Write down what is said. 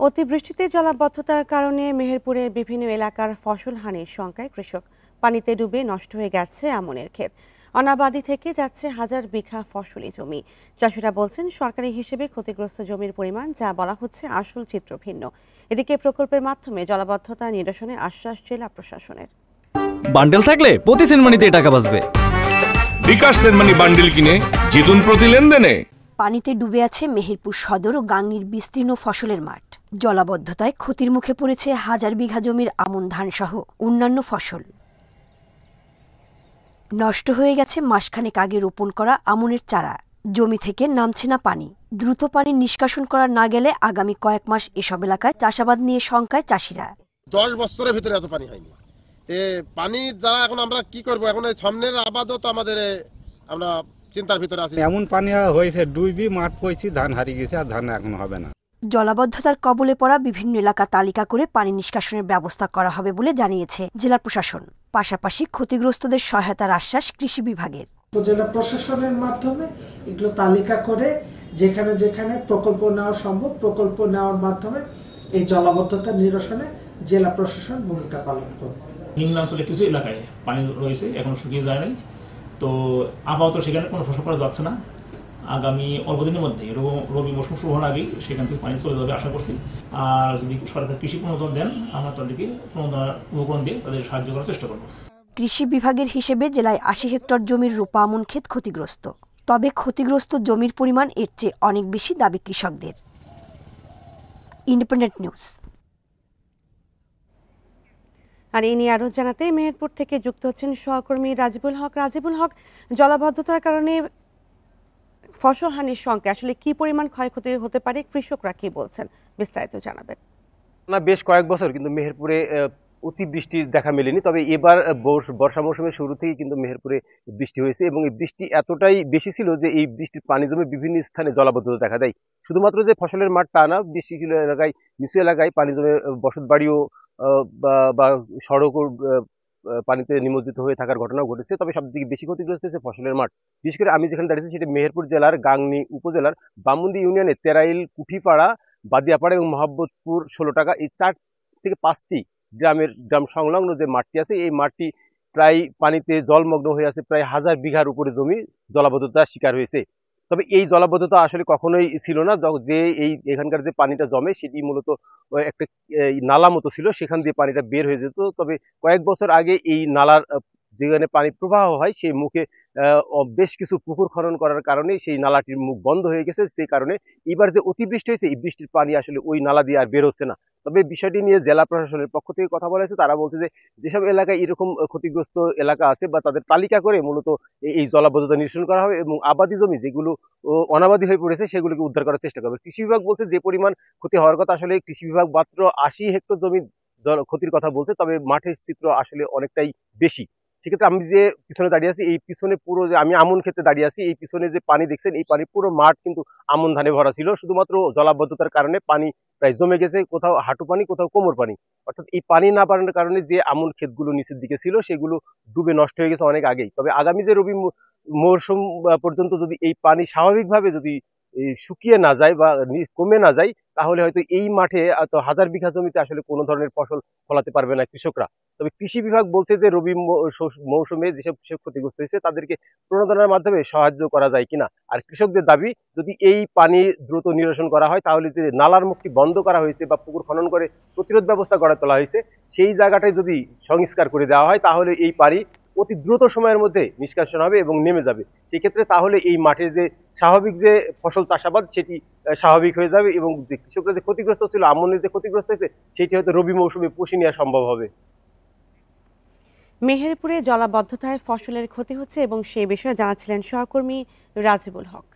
অতিবৃষ্টিতে জলাবদ্ধতার কারণে মেহেরপুরের বিভিন্ন এলাকার ফসল হানির শঙ্কায় কৃষক। পানিতে ডুবে নষ্ট হয়ে গেছে আমনের ক্ষেত। অনাবাদি থেকে যাচ্ছে হাজার বিঘা ফসলি জমি। চাষিরা বলছেন সরকারি হিসেবে ক্ষতিগ্রস্ত জমির পরিমাণ যা বলা হচ্ছে আসল চিত্র ভিন্ন। এদিকে প্রকল্পের মাধ্যমে জলাবদ্ধতা নিরসনে আশ্বাস জেলা প্রশাসনের। বান্ডেল থাকলে প্রতি সেনমানিতে টাকা বাঁচবে। বিকাশ সেনমানি বান্ডেল কিনে জিতুন প্রতি লেনদেনে। পানিতে ডুবে আছে মেহেরপুর সদর ও গাংনীর বিস্তীর্ণ ফসলের মাঠ। জলাবদ্ধতায় ক্ষতির মুখে পড়েছে হাজার বিঘা জমির আমন ধান সহ অন্যান্য ফসল। নষ্ট হয়ে গেছে মাসখানেক আগে রোপণ করা আমনের চারা। জমি থেকে নামছে না পানি। দ্রুত পানি নিষ্কাশন করা না গেলে আগামী কয়েক মাস এসব এলাকায় চাষাবাদ নিয়ে শঙ্কায় চাষিরা। 10 বছরের ভিতরে এত পানি হয়নি। পানি যারা এখন আমরা কি করব, এখন সামনের আবাদও তো আমাদের আমরা চিন্তার ভিতরে আছি। এমন পানি হয়েছে ডুবি মাঠ পড়েছি, ধান হারিয়ে গেছে, আর ধান এখন হবে না। জলাবদ্ধতার কবলে পড়া বিভিন্ন এলাকা তালিকা করে পানি নিষ্কাশনের ব্যবস্থা করা হবে বলে জানিয়েছে জেলা প্রশাসন। পাশাপাশি ক্ষতিগ্রস্তদের সহায়তার আশ্বাস কৃষি বিভাগের। উপজেলা প্রশাসনের মাধ্যমে এগুলো তালিকা করে যেখানে যেখানে প্রকল্প নেওয়া সম্ভব প্রকল্প নেওয়ার মাধ্যমে এই জলাবদ্ধতা নিরসনে জেলা প্রশাসন ভূমিকা পালন করবে। নিম্নাঞ্চলে কিছু এলাকায় পানি রয়েছে, এখনো শুকিয়ে যায় নাই। তো আপাতত সেখানে কোনো ফসল করা যাচ্ছে না। আগামী অল্প দিনের মধ্যে রবি মৌসুম শুরু হওয়ার আগেই সেখান থেকে পানি চলে যাবে আশা করছি। আর যদি সরকার কৃষি প্রণোদন দেন, আমরা তাদেরকে উপকরণ দিয়ে তাদের সাহায্য করার চেষ্টা করব। কৃষি বিভাগের হিসেবে জেলায় 80 হেক্টর জমির রোপা আমন ক্ষেত ক্ষতিগ্রস্ত। তবে ক্ষতিগ্রস্ত জমির পরিমাণ এর চেয়ে অনেক বেশি দাবি কৃষকদের। Independent news. আর এই নিয়ে আরো জানাতে মেহেরপুর থেকে যুক্ত হচ্ছেন সহকর্মী রাজিবুল হক। রাজিবুল হক, জলাবদ্ধতার কারণে ফসল হানির শঙ্কা আসলে কি পরিমাণ ক্ষয়ক্ষতি হতে পারে, কৃষকরা কি বলছেন, বিস্তারিত জানাবেন। না, বেশ কয়েক বছর কিন্তু মেহেরপুরে অতিবৃষ্টির দেখা মেলেনি। তবে এবার বর্ষা মৌসুমের শুরু থেকেই কিন্তু মেহেরপুরে বৃষ্টি হয়েছে এবং এই বৃষ্টি এতটাই বেশি ছিল যে এই বৃষ্টির পানি জমে বিভিন্ন স্থানে জলাবদ্ধতা দেখা দেয়। শুধুমাত্র যে ফসলের মাঠ তা না, বেশি কিছু এলাকায় নিচু এলাকায় পানি জমে বসত বাড়িও বা সড়কও পানিতে নিমজ্জিত হয়ে থাকার ঘটনাও ঘটেছে। তবে সবথেকে বেশি ক্ষতিগ্রস্ত হয়েছে ফসলের মাঠ। বিশেষ করে আমি যেখানে দাঁড়িয়েছি সেটা মেহেরপুর জেলার গাংনী উপজেলার বামুন্দি ইউনিয়নের তেরাইল, কুঠিপাড়া, বাদিয়াপাড়া এবং মোহাম্মদপুর 16 টাকা, এই 4 থেকে 5টি গ্রাম সংলগ্ন যে মাঠটি আছে, এই মাঠটি প্রায় পানিতে জলমগ্ন হয়ে আছে। প্রায় 1000 বিঘার উপরে জমি জলাবদ্ধতার শিকার হয়েছে। তবে এই জলাবদ্ধতা আসলে কখনোই ছিল না। যে এখানকার যে পানিটা জমে সেটি মূলত একটা নালা মতো ছিল, সেখান দিয়ে পানিটা বের হয়ে যেত। তবে কয়েক বছর আগে এই নালার যেখানে পানি প্রবাহ হয় সেই মুখে বেশ কিছু পুকুর খনন করার কারণে সেই নালাটির মুখ বন্ধ হয়ে গেছে। সেই কারণে এবার যে অতিবৃষ্টি হয়েছে, এই বৃষ্টির পানি আসলে ওই নালা দিয়ে আর বের হচ্ছে না। তবে বিষয়টি নিয়ে জেলা প্রশাসনের পক্ষ থেকে কথা বলা হয়েছে। তারা বলছে যে যেসব এলাকায় এরকম ক্ষতিগ্রস্ত এলাকা আছে বা তাদের তালিকা করে মূলত এই জলাবদ্ধতা নিরসন করা হবে এবং আবাদি জমি যেগুলো অনাবাদি হয়ে পড়েছে সেগুলোকে উদ্ধার করার চেষ্টা করবে। কৃষি বিভাগ বলছে যে পরিমাণ ক্ষতি হওয়ার কথা, আসলে কৃষি বিভাগ মাত্র 80 হেক্টর জমি ক্ষতির কথা বলছে। তবে মাঠের চিত্র আসলে অনেকটাই বেশি। সেক্ষেত্রে আমি যে পিছনে দাঁড়িয়ে আছি, এই পিছনে পুরো যে আমি আমন ক্ষেত্রে দাঁড়িয়ে আছি, এই পিছনে যে পানি দেখছেন, এই পানি পুরো মাঠ কিন্তু আমন ধানে ভরা ছিল। শুধুমাত্র জলাবদ্ধতার কারণে পানি প্রায় জমে গেছে, কোথাও হাঁটু পানি, কোথাও কোমর পানি। অর্থাৎ এই পানি না বাড়ানোর কারণে যে আমন ক্ষেতগুলো নিচের দিকে ছিল সেগুলো ডুবে নষ্ট হয়ে গেছে অনেক আগেই। তবে আগামী যে রবি মৌসুম পর্যন্ত যদি এই পানি স্বাভাবিকভাবে যদি শুকিয়ে না যায় বা কমে না যায়, তাহলে হয়তো এই মাঠে 1000 বিঘা জমিতে আসলে কোনো ধরনের ফসল ফলাতে পারবে না কৃষকরা। তবে কৃষি বিভাগ বলছে যে রবি মৌসুমে যেসব কৃষক ক্ষতিগ্রস্ত হয়েছে তাদেরকে প্রণোদনার মাধ্যমে সাহায্য করা যায় কিনা। আর কৃষকদের দাবি, যদি এই পানি দ্রুত নিরসন করা হয় তাহলে যে নালার মুখটি বন্ধ করা হয়েছে বা পুকুর খনন করে প্রতিরোধ ব্যবস্থা গড়ে তোলা হয়েছে, সেই জায়গাটায় যদি সংস্কার করে দেওয়া হয় তাহলে এই পানি অতি দ্রুত সময়ের মধ্যে নিষ্কাশন হবে এবং নেমে যাবে। সেক্ষেত্রে তাহলে এই মাঠে যে স্বাভাবিক যে ফসল চাষাবাদ সেটি স্বাভাবিক হয়ে যাবে এবং যে কৃষকরা যে ক্ষতিগ্রস্ত ছিল, আমনের যে ক্ষতিগ্রস্ত হয়েছে, সেটি হয়তো রবি মৌসুমে পুষিয়ে নেওয়া সম্ভব হবে। মেহেরপুরে জলাবদ্ধতায় ফসলের ক্ষতি হচ্ছে এবং সে বিষয়ে জানাচ্ছিলেন সহকর্মী রাজিবুল হক।